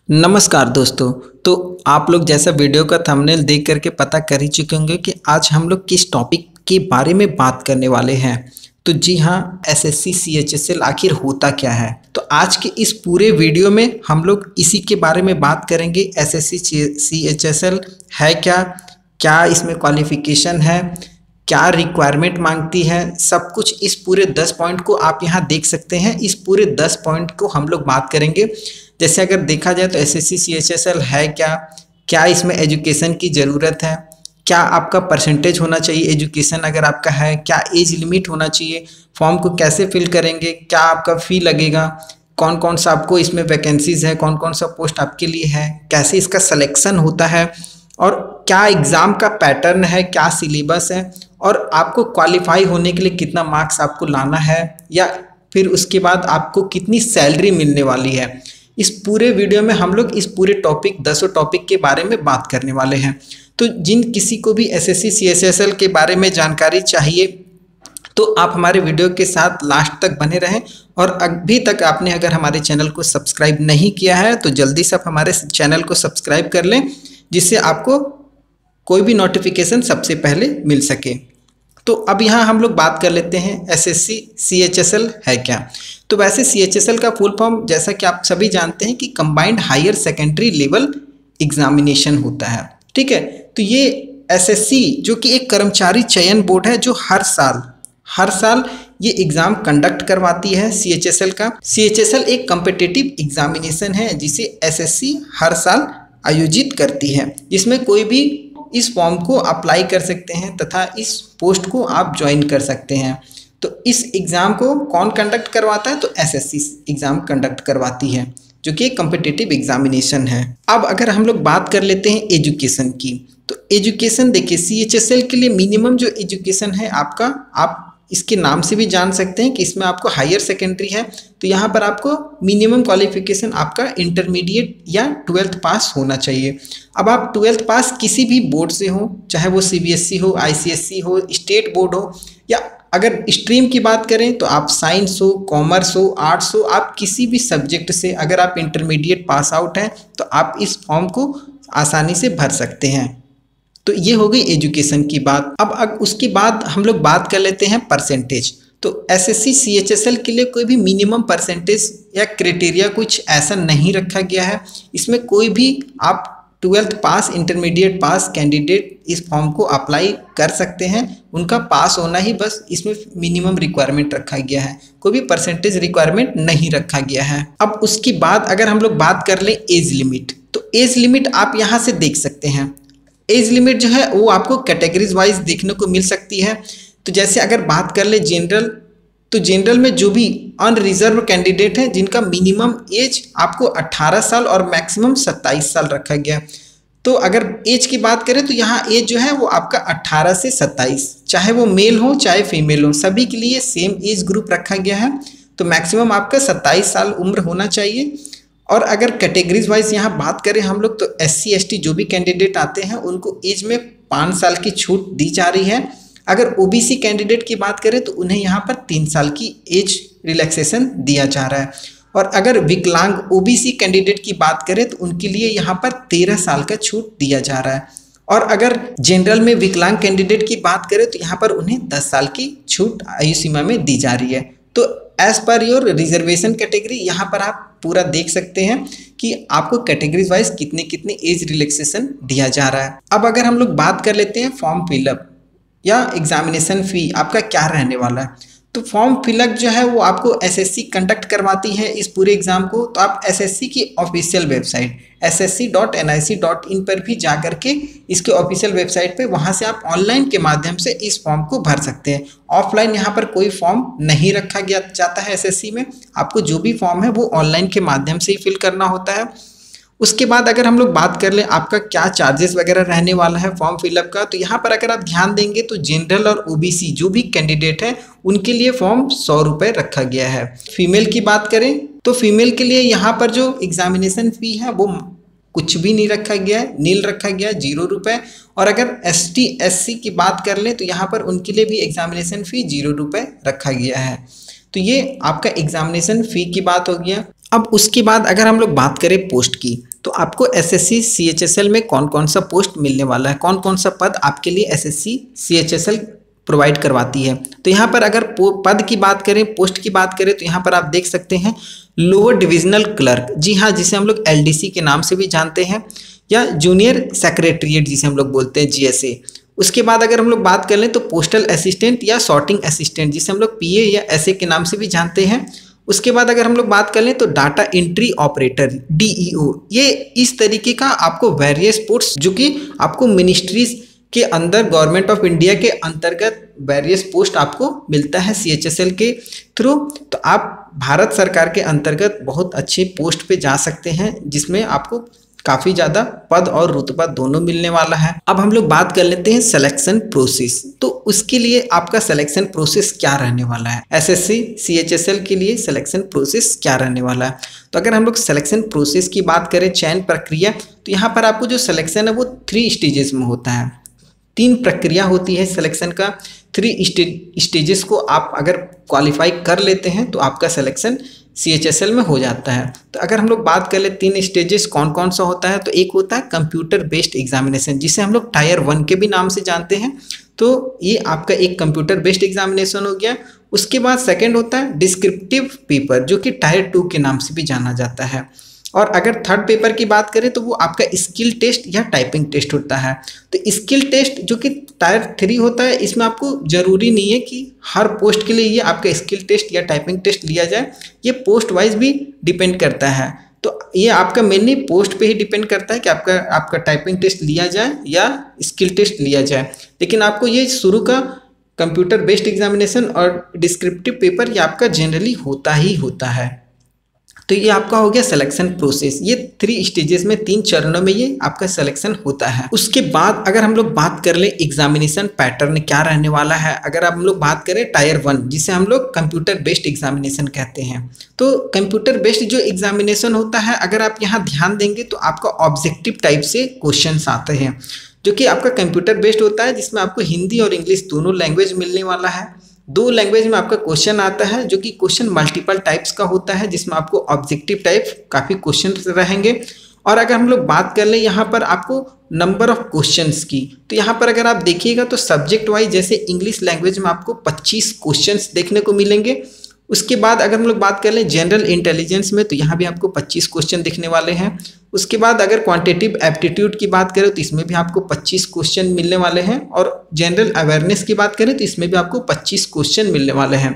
नमस्कार दोस्तों। तो आप लोग जैसा वीडियो का थंबनेल देख करके पता कर ही चुके होंगे कि आज हम लोग किस टॉपिक के बारे में बात करने वाले हैं। तो जी हाँ, एसएससी सीएचएसएल आखिर होता क्या है। तो आज के इस पूरे वीडियो में हम लोग इसी के बारे में बात करेंगे। एसएससी सीएचएसएल है क्या, क्या इसमें क्वालिफिकेशन है, क्या रिक्वायरमेंट मांगती है, सब कुछ इस पूरे 10 पॉइंट को आप यहाँ देख सकते हैं। इस पूरे 10 पॉइंट को हम लोग बात करेंगे। जैसे अगर देखा जाए तो एसएससी सीएचएसएल है क्या, क्या इसमें एजुकेशन की ज़रूरत है, क्या आपका परसेंटेज होना चाहिए एजुकेशन अगर आपका है, क्या एज लिमिट होना चाहिए, फॉर्म को कैसे फिल करेंगे, क्या आपका फ़ी लगेगा, कौन कौन सा आपको इसमें वैकेंसीज़ है, कौन कौन सा पोस्ट आपके लिए है, कैसे इसका सिलेक्शन होता है, और क्या एग्ज़ाम का पैटर्न है, क्या सिलेबस है, और आपको क्वालिफाई होने के लिए कितना मार्क्स आपको लाना है, या फिर उसके बाद आपको कितनी सैलरी मिलने वाली है। इस पूरे वीडियो में हम लोग इस पूरे टॉपिक 10 टॉपिक के बारे में बात करने वाले हैं। तो जिन किसी को भी एसएससी सीएचएसएल के बारे में जानकारी चाहिए तो आप हमारे वीडियो के साथ लास्ट तक बने रहें। और अभी तक आपने अगर हमारे चैनल को सब्सक्राइब नहीं किया है तो जल्दी से आप हमारे चैनल को सब्सक्राइब कर लें, जिससे आपको कोई भी नोटिफिकेशन सबसे पहले मिल सके। तो अब यहाँ हम लोग बात कर लेते हैं एसएससी सीएचएसएल है क्या। तो वैसे सीएचएसएल का फुल फॉर्म जैसा कि आप सभी जानते हैं कि combined higher secondary level examination होता है। ठीक है, तो ये एसएससी जो कि एक कर्मचारी चयन बोर्ड है जो हर साल ये एग्ज़ाम कंडक्ट करवाती है सीएचएसएल का। सीएचएसएल एक कम्पिटिटिव एग्जामिनेशन है जिसे एसएससी हर साल आयोजित करती है, जिसमें कोई भी इस फॉर्म को अप्लाई कर सकते हैं तथा इस पोस्ट को आप ज्वाइन कर सकते हैं। तो इस एग्ज़ाम को कौन कंडक्ट करवाता है, तो एसएससी एग्ज़ाम कंडक्ट करवाती है, जो कि एक कम्पिटिटिव एग्जामिनेशन है। अब अगर हम लोग बात कर लेते हैं एजुकेशन की, तो एजुकेशन देखिए सीएचएसएल के लिए मिनिमम जो एजुकेशन है आपका, आप इसके नाम से भी जान सकते हैं कि इसमें आपको हायर सेकेंडरी है, तो यहाँ पर आपको मिनिमम क्वालिफिकेशन आपका इंटरमीडिएट या 12th पास होना चाहिए। अब आप 12th पास किसी भी बोर्ड से हो, चाहे वो सीबीएसई हो, आईसीएसई हो, स्टेट बोर्ड हो, या अगर स्ट्रीम की बात करें तो आप साइंस हो, कॉमर्स हो, आर्ट्स हो, आप किसी भी सब्जेक्ट से अगर आप इंटरमीडिएट पास आउट हैं तो आप इस फॉर्म को आसानी से भर सकते हैं। तो ये हो गई एजुकेशन की बात। अब उसके बाद हम लोग बात कर लेते हैं परसेंटेज। तो एसएससी सीएचएसएल के लिए कोई भी मिनिमम परसेंटेज या क्राइटेरिया कुछ ऐसा नहीं रखा गया है। इसमें कोई भी आप 12th पास, इंटरमीडिएट पास कैंडिडेट इस फॉर्म को अप्लाई कर सकते हैं। उनका पास होना ही बस इसमें मिनिमम रिक्वायरमेंट रखा गया है, कोई भी परसेंटेज रिक्वायरमेंट नहीं रखा गया है। अब उसके बाद अगर हम लोग बात कर लें एज लिमिट, तो एज लिमिट आप यहाँ से देख सकते हैं। एज लिमिट जो है वो आपको कैटेगरीज वाइज देखने को मिल सकती है। तो जैसे अगर बात कर ले जनरल, तो जनरल में जो भी अनरिजर्व कैंडिडेट हैं जिनका मिनिमम एज आपको 18 साल और मैक्सिमम 27 साल रखा गया। तो अगर एज की बात करें तो यहाँ एज जो है वो आपका 18 से 27, चाहे वो मेल हो चाहे फीमेल हो, सभी के लिए सेम एज ग्रुप रखा गया है। तो मैक्सिमम आपका 27 साल उम्र होना चाहिए। और अगर कैटेगरीज वाइज यहाँ बात करें हम लोग, तो SC ST जो भी कैंडिडेट आते हैं उनको एज में 5 साल की छूट दी जा रही है। अगर OBC कैंडिडेट की बात करें तो उन्हें यहाँ पर 3 साल की एज रिलैक्सेशन दिया जा रहा है। और अगर विकलांग OBC कैंडिडेट की बात करें तो उनके लिए यहाँ पर 13 साल का छूट दिया जा रहा है। और अगर जनरल में विकलांग कैंडिडेट की बात करें तो यहाँ पर उन्हें 10 साल की छूट आयु सीमा में दी जा रही है। तो as per your reservation category यहाँ पर आप पूरा देख सकते हैं कि आपको कैटेगरीज वाइज कितने कितने एज रिलैक्सेशन दिया जा रहा है। अब अगर हम लोग बात कर लेते हैं फॉर्म फिलअप या एग्जामिनेशन फ़ी आपका क्या रहने वाला है, तो फॉर्म फिलअप जो है वो आपको एसएससी कंडक्ट करवाती है इस पूरे एग्ज़ाम को। तो आप एसएससी की ऑफिशियल वेबसाइट ssc.nic.in पर भी जा करके इसके ऑफिशियल वेबसाइट पे वहाँ से आप ऑनलाइन के माध्यम से इस फॉर्म को भर सकते हैं। ऑफलाइन यहाँ पर कोई फॉर्म नहीं रखा गया जाता है एसएससी में, आपको जो भी फॉर्म है वो ऑनलाइन के माध्यम से ही फिल करना होता है। उसके बाद अगर हम लोग बात कर लें आपका क्या चार्जेस वगैरह रहने वाला है फॉर्म फिलअप का, तो यहाँ पर अगर आप ध्यान देंगे तो जनरल और OBC जो भी कैंडिडेट है उनके लिए फॉर्म 100 रुपये रखा गया है। फीमेल की बात करें तो फीमेल के लिए यहाँ पर जो एग्जामिनेशन फ़ी है वो कुछ भी नहीं रखा गया है, नील रखा गया है, 0 रुपये। और अगर ST SC की बात कर लें तो यहाँ पर उनके लिए भी एग्जामिनेशन फ़ी 0 रुपये रखा गया है। तो ये आपका एग्जामिनेशन फ़ी की बात हो गया। अब उसके बाद अगर हम लोग बात करें पोस्ट की, तो आपको एसएससी सीएचएसएल में कौन कौन सा पोस्ट मिलने वाला है, कौन कौन सा पद आपके लिए एसएससी सीएचएसएल प्रोवाइड करवाती है। तो यहाँ पर अगर पद की बात करें, पोस्ट की बात करें, तो यहाँ पर आप देख सकते हैं लोअर डिविजनल क्लर्क, जी हाँ, जिसे हम लोग एलडीसी के नाम से भी जानते हैं, या जूनियर सेक्रेटरीट जिसे हम लोग बोलते हैं जीएसए। उसके बाद अगर हम लोग बात कर लें तो पोस्टल असिस्टेंट या सॉर्टिंग असिस्टेंट, जिसे हम लोग पीए या एसए के नाम से भी जानते हैं। उसके बाद अगर हम लोग बात कर लें तो डाटा एंट्री ऑपरेटर डीईओ, ये इस तरीके का आपको वेरियस पोस्ट जो कि आपको मिनिस्ट्रीज के अंदर गवर्नमेंट ऑफ इंडिया के अंतर्गत वेरियस पोस्ट आपको मिलता है सीएचएसएल के थ्रू। तो आप भारत सरकार के अंतर्गत बहुत अच्छे पोस्ट पे जा सकते हैं, जिसमें आपको काफ़ी ज़्यादा पद और रुतबा दोनों मिलने वाला है। अब हम लोग बात कर लेते हैं सिलेक्शन प्रोसेस। तो उसके लिए आपका सिलेक्शन प्रोसेस क्या रहने वाला है, एसएससी सीएचएसएल के लिए सिलेक्शन प्रोसेस क्या रहने वाला है। तो अगर हम लोग सिलेक्शन प्रोसेस की बात करें, चयन प्रक्रिया, तो यहाँ पर आपको जो सिलेक्शन है वो 3 स्टेजेस में होता है। 3 प्रक्रिया होती है सिलेक्शन का। 3 स्टेजेस को आप अगर क्वालिफाई कर लेते हैं तो आपका सिलेक्शन सीएचएसएल में हो जाता है। तो अगर हम लोग बात कर ले 3 स्टेजेस कौन कौन सा होता है, तो एक होता है कंप्यूटर बेस्ड एग्जामिनेशन, जिसे हम लोग टायर 1 के भी नाम से जानते हैं। तो ये आपका एक कंप्यूटर बेस्ड एग्जामिनेशन हो गया। उसके बाद सेकंड होता है डिस्क्रिप्टिव पेपर, जो कि टायर 2 के नाम से भी जाना जाता है। और अगर थर्ड पेपर की बात करें तो वो आपका स्किल टेस्ट या टाइपिंग टेस्ट होता है। तो स्किल टेस्ट जो कि टायर 3 होता है, इसमें आपको ज़रूरी नहीं है कि हर पोस्ट के लिए ये आपका स्किल टेस्ट या टाइपिंग टेस्ट लिया जाए, ये पोस्ट वाइज भी डिपेंड करता है। तो ये आपका मेनली पोस्ट पे ही डिपेंड करता है कि आपका टाइपिंग टेस्ट लिया जाए या स्किल टेस्ट लिया जाए। लेकिन आपको ये शुरू का कंप्यूटर बेस्ड एग्जामिनेशन और डिस्क्रिप्टिव पेपर ये आपका जनरली होता ही होता है। तो ये आपका हो गया सिलेक्शन प्रोसेस। ये 3 स्टेजेस में 3 चरणों में ये आपका सिलेक्शन होता है। उसके बाद अगर हम लोग बात कर ले एग्जामिनेशन पैटर्न क्या रहने वाला है, अगर हम लोग बात करें टायर 1 जिसे हम लोग कंप्यूटर बेस्ड एग्जामिनेशन कहते हैं, तो कंप्यूटर बेस्ड जो एग्जामिनेशन होता है, अगर आप यहाँ ध्यान देंगे तो आपका ऑब्जेक्टिव टाइप से क्वेश्चन आते हैं, जो कि आपका कंप्यूटर बेस्ड होता है, जिसमें आपको हिंदी और इंग्लिश दोनों लैंग्वेज मिलने वाला है। 2 लैंग्वेज में आपका क्वेश्चन आता है, जो कि क्वेश्चन मल्टीपल टाइप्स का होता है, जिसमें आपको ऑब्जेक्टिव टाइप काफ़ी क्वेश्चन रहेंगे। और अगर हम लोग बात कर लें यहाँ पर आपको नंबर ऑफ क्वेश्चंस की, तो यहाँ पर अगर आप देखिएगा तो सब्जेक्ट वाइज जैसे इंग्लिश लैंग्वेज में आपको 25 क्वेश्चंस देखने को मिलेंगे। उसके बाद अगर हम लोग बात कर लें जनरल इंटेलिजेंस में, तो यहाँ भी आपको 25 क्वेश्चन दिखने वाले हैं। उसके बाद अगर क्वांटिटेटिव एप्टीट्यूड की बात करें तो इसमें भी आपको 25 क्वेश्चन मिलने वाले हैं। और जनरल अवेयरनेस की बात करें तो इसमें भी आपको 25 क्वेश्चन मिलने वाले हैं।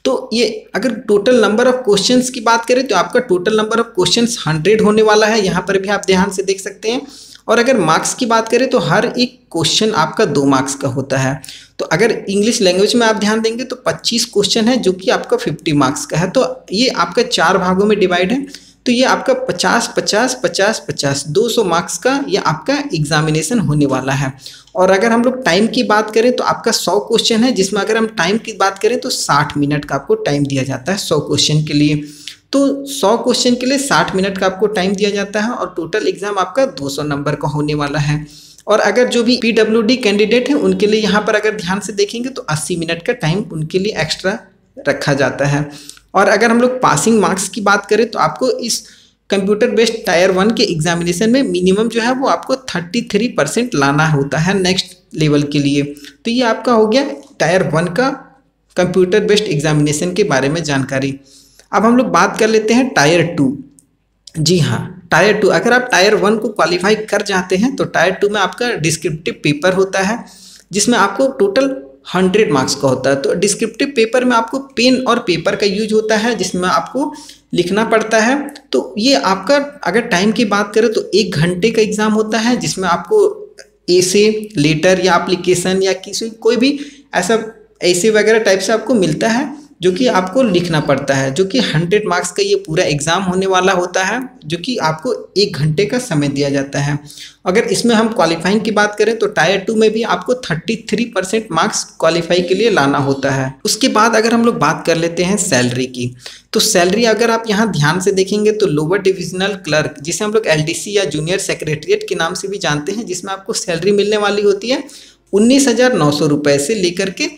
तो ये अगर टोटल नंबर ऑफ क्वेश्चंस की बात करें तो आपका टोटल नंबर ऑफ क्वेश्चंस 100 होने वाला है, यहाँ पर भी आप ध्यान से देख सकते हैं। और अगर मार्क्स की बात करें तो हर एक क्वेश्चन आपका 2 मार्क्स का होता है। तो अगर इंग्लिश लैंग्वेज में आप ध्यान देंगे तो 25 क्वेश्चन है, जो कि आपका 50 मार्क्स का है। तो ये आपका 4 भागों में डिवाइड है। तो ये आपका 50 50 50 50 200 मार्क्स का ये आपका एग्जामिनेशन होने वाला है। और अगर हम लोग टाइम की बात करें तो आपका 100 क्वेश्चन है, जिसमें अगर हम टाइम की बात करें तो 60 मिनट का आपको टाइम दिया जाता है 100 क्वेश्चन के लिए। तो 100 क्वेश्चन के लिए 60 मिनट का आपको टाइम दिया जाता है और टोटल एग्जाम आपका 200 नंबर का होने वाला है। और अगर जो भी PWD कैंडिडेट हैं उनके लिए यहाँ पर अगर ध्यान से देखेंगे तो 80 मिनट का टाइम उनके लिए एक्स्ट्रा रखा जाता है। और अगर हम लोग पासिंग मार्क्स की बात करें तो आपको इस कंप्यूटर बेस्ड टायर 1 के एग्जामिनेशन में मिनिमम जो है वो आपको 33% लाना होता है नेक्स्ट लेवल के लिए। तो ये आपका हो गया टायर 1 का कंप्यूटर बेस्ड एग्जामिनेशन के बारे में जानकारी। अब हम लोग बात कर लेते हैं टायर 2। जी हाँ, टायर 2 अगर आप टायर 1 को क्वालिफाई कर जाते हैं तो टायर 2 में आपका डिस्क्रिप्टिव पेपर होता है, जिसमें आपको टोटल 100 मार्क्स का होता है। तो डिस्क्रिप्टिव पेपर में आपको पेन और पेपर का यूज होता है, जिसमें आपको लिखना पड़ता है। तो ये आपका अगर टाइम की बात करें तो 1 घंटे का एग्ज़ाम होता है, जिसमें आपको एसे लेटर या एप्लीकेशन या कोई भी ऐसा ऐसे वगैरह टाइप से आपको मिलता है, जो कि आपको लिखना पड़ता है, जो कि 100 मार्क्स का ये पूरा एग्ज़ाम होने वाला होता है, जो कि आपको 1 घंटे का समय दिया जाता है। अगर इसमें हम क्वालिफाइंग की बात करें तो टायर 2 में भी आपको 33% मार्क्स क्वालिफाई के लिए लाना होता है। उसके बाद अगर हम लोग बात कर लेते हैं सैलरी की, तो सैलरी अगर आप यहाँ ध्यान से देखेंगे तो लोअर डिविजनल क्लर्क, जिसे हम लोग LDC या जूनियर सेक्रेटरीट के नाम से भी जानते हैं, जिसमें आपको सैलरी मिलने वाली होती है 19,900 रुपये से लेकर के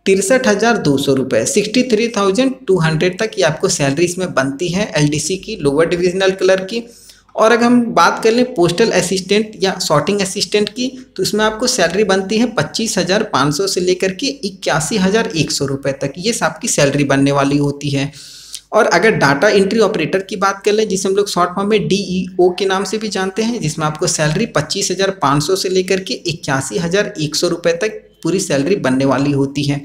63,200 रुपये, 63,200 तक ये आपको सैलरी इसमें बनती है एलडीसी की, लोअर डिविजनल क्लर्क की। और अगर हम बात कर लें पोस्टल असिस्टेंट या सॉर्टिंग असिस्टेंट की, तो इसमें आपको सैलरी बनती है 25,500 से लेकर के 81,100 रुपये तक, ये आपकी सैलरी बनने वाली होती है। और अगर डाटा एंट्री ऑपरेटर की बात कर लें, जिसे हम लोग शॉर्ट फॉर्म में डीईओ के नाम से भी जानते हैं, जिसमें आपको सैलरी 25,500 से लेकर के 81,100 रुपये तक पूरी सैलरी बनने वाली होती है।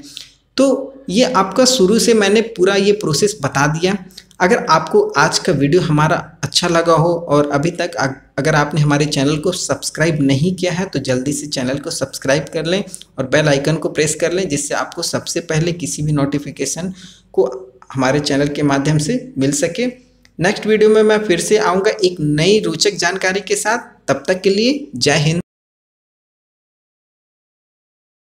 तो ये आपका शुरू से मैंने पूरा ये प्रोसेस बता दिया। अगर आपको आज का वीडियो हमारा अच्छा लगा हो और अभी तक अगर आपने हमारे चैनल को सब्सक्राइब नहीं किया है तो जल्दी से चैनल को सब्सक्राइब कर लें और बेल आइकन को प्रेस कर लें, जिससे आपको सबसे पहले किसी भी नोटिफिकेशन को हमारे चैनल के माध्यम से मिल सके। नेक्स्ट वीडियो में मैं फिर से आऊँगा एक नई रोचक जानकारी के साथ। तब तक के लिए जय हिंद।